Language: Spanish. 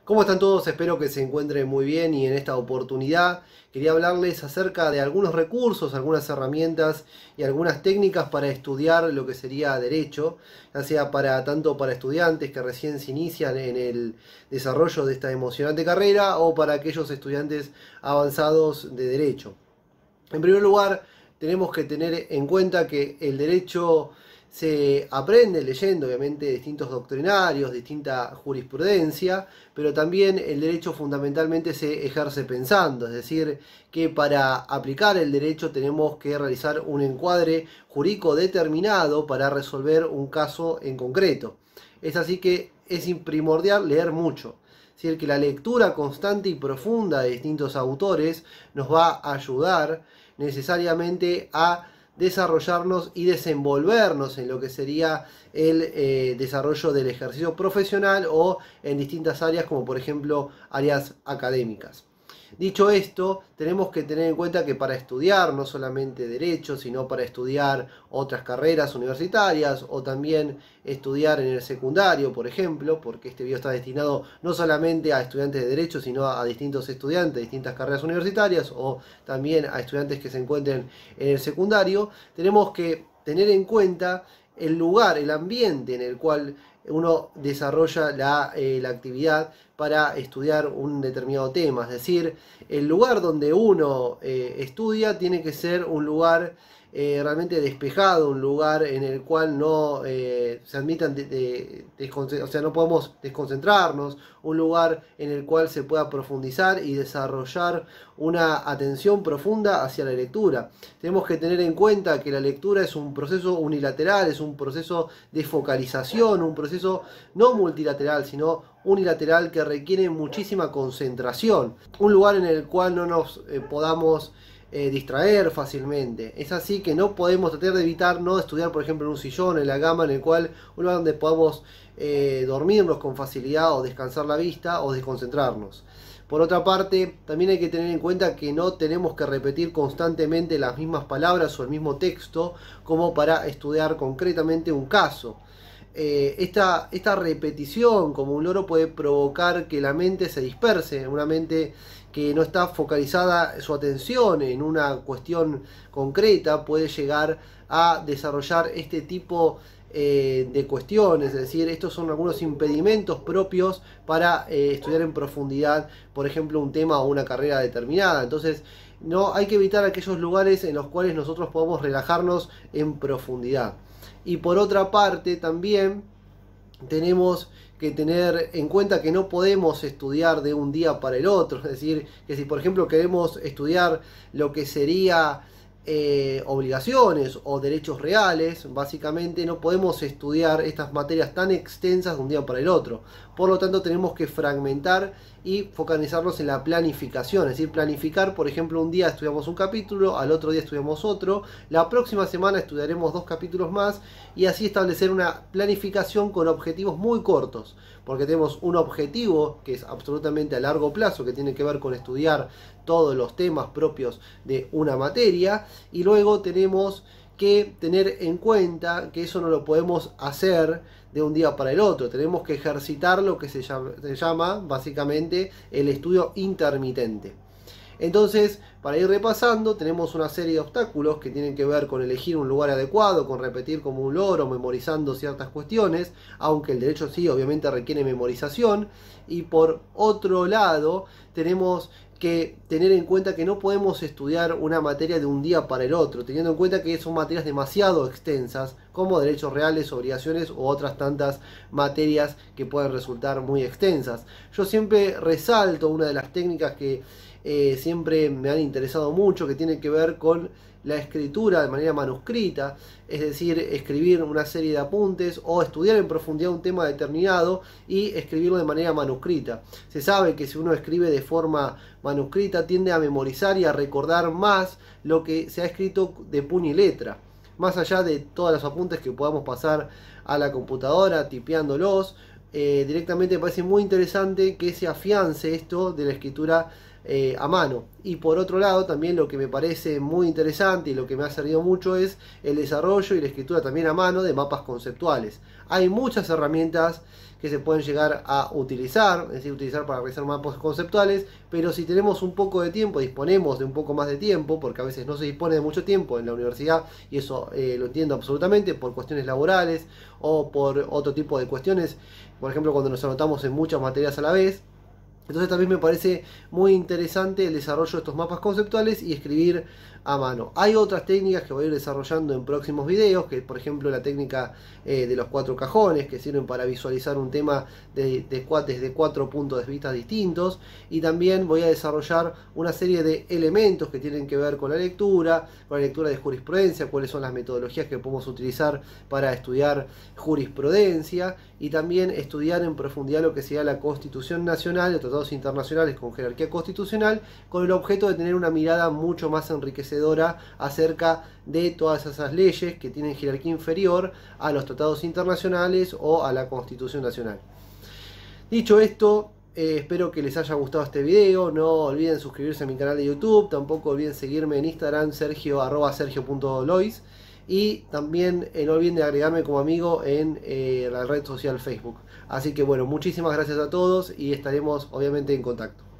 ¿Cómo están todos? Espero que se encuentren muy bien y en esta oportunidad quería hablarles acerca de algunos recursos, algunas herramientas y algunas técnicas para estudiar lo que sería derecho, ya sea tanto para estudiantes que recién se inician en el desarrollo de esta emocionante carrera o para aquellos estudiantes avanzados de derecho. En primer lugar, tenemos que tener en cuenta que el derecho se aprende leyendo, obviamente, distintos doctrinarios, distinta jurisprudencia, pero también el derecho fundamentalmente se ejerce pensando, es decir, que para aplicar el derecho tenemos que realizar un encuadre jurídico determinado para resolver un caso en concreto. Es así que es primordial leer mucho. Es decir, que la lectura constante y profunda de distintos autores nos va a ayudar necesariamente a desarrollarnos y desenvolvernos en lo que sería el desarrollo del ejercicio profesional o en distintas áreas como por ejemplo áreas académicas. Dicho esto, tenemos que tener en cuenta que para estudiar no solamente derecho, sino para estudiar otras carreras universitarias o también estudiar en el secundario, por ejemplo, porque este video está destinado no solamente a estudiantes de derecho, sino a distintos estudiantes de distintas carreras universitarias o también a estudiantes que se encuentren en el secundario, tenemos que tener en cuenta el lugar, el ambiente en el cual uno desarrolla la actividad para estudiar un determinado tema. Es decir, el lugar donde uno estudia tiene que ser un lugar realmente despejado, un lugar en el cual no se admitan, o sea, no podemos desconcentrarnos, un lugar en el cual se pueda profundizar y desarrollar una atención profunda hacia la lectura. Tenemos que tener en cuenta que la lectura es un proceso unilateral, es un proceso de focalización, un proceso no multilateral, sino unilateral que requiere muchísima concentración. Un lugar en el cual no nos podamos distraer fácilmente. Es así que no podemos tratar de evitar no estudiar, por ejemplo, en un sillón, en la cama, en el cual un lugar donde podamos dormirnos con facilidad o descansar la vista o desconcentrarnos. Por otra parte, también hay que tener en cuenta que no tenemos que repetir constantemente las mismas palabras o el mismo texto como para estudiar concretamente un caso. Esta repetición como un loro puede provocar que la mente se disperse, una mente que no está focalizada su atención en una cuestión concreta puede llegar a desarrollar este tipo de cuestiones. Es decir, estos son algunos impedimentos propios para estudiar en profundidad, por ejemplo, un tema o una carrera determinada. Entonces, no hay que evitar aquellos lugares en los cuales nosotros podamos relajarnos en profundidad. Y por otra parte también tenemos que tener en cuenta que no podemos estudiar de un día para el otro. Es decir, que si por ejemplo queremos estudiar lo que sería obligaciones o derechos reales, básicamente no podemos estudiar estas materias tan extensas de un día para el otro. Por lo tanto, tenemos que fragmentar y focalizarnos en la planificación, es decir, planificar, por ejemplo, un día estudiamos un capítulo, al otro día estudiamos otro, la próxima semana estudiaremos 2 capítulos más y así establecer una planificación con objetivos muy cortos, porque tenemos un objetivo que es absolutamente a largo plazo, que tiene que ver con estudiar todos los temas propios de una materia, y luego tenemos que tener en cuenta que eso no lo podemos hacer de un día para el otro. Tenemos que ejercitar lo que se llama básicamente el estudio intermitente. Entonces, para ir repasando, tenemos una serie de obstáculos que tienen que ver con elegir un lugar adecuado, con repetir como un loro, memorizando ciertas cuestiones, aunque el derecho sí obviamente requiere memorización. Y por otro lado, tenemos que tener en cuenta que no podemos estudiar una materia de un día para el otro, teniendo en cuenta que son materias demasiado extensas, como derechos reales, obligaciones u otras tantas materias que pueden resultar muy extensas. Yo siempre resalto una de las técnicas que siempre me han interesado mucho, que tiene que ver con la escritura de manera manuscrita, es decir, escribir una serie de apuntes o estudiar en profundidad un tema determinado y escribirlo de manera manuscrita. Se sabe que si uno escribe de forma manuscrita tiende a memorizar y a recordar más lo que se ha escrito de puño y letra, más allá de todos los apuntes que podamos pasar a la computadora tipeándolos. Directamente me parece muy interesante que se afiance esto de la escritura a mano. Y por otro lado, también lo que me parece muy interesante y lo que me ha servido mucho es el desarrollo y la escritura también a mano de mapas conceptuales. Hay muchas herramientas que se pueden llegar a utilizar, es decir, utilizar para realizar mapas conceptuales, pero si tenemos un poco de tiempo, disponemos de un poco más de tiempo, porque a veces no se dispone de mucho tiempo en la universidad, y eso lo entiendo absolutamente, por cuestiones laborales o por otro tipo de cuestiones, por ejemplo cuando nos anotamos en muchas materias a la vez. Entonces también me parece muy interesante el desarrollo de estos mapas conceptuales y escribir a mano. Hay otras técnicas que voy a ir desarrollando en próximos videos, que por ejemplo la técnica de los 4 cajones, que sirven para visualizar un tema desde 4 puntos de vista distintos. Y también voy a desarrollar una serie de elementos que tienen que ver con la lectura de jurisprudencia, cuáles son las metodologías que podemos utilizar para estudiar jurisprudencia, y también estudiar en profundidad lo que sería la Constitución Nacional, los tratados internacionales con jerarquía constitucional, con el objeto de tener una mirada mucho más enriquecedora acerca de todas esas leyes que tienen jerarquía inferior a los tratados internacionales o a la Constitución Nacional. Dicho esto, espero que les haya gustado este video. No olviden suscribirse a mi canal de YouTube, tampoco olviden seguirme en Instagram, sergio.lois. Y también no olviden de agregarme como amigo en la red social Facebook. Así que bueno, muchísimas gracias a todos y estaremos obviamente en contacto.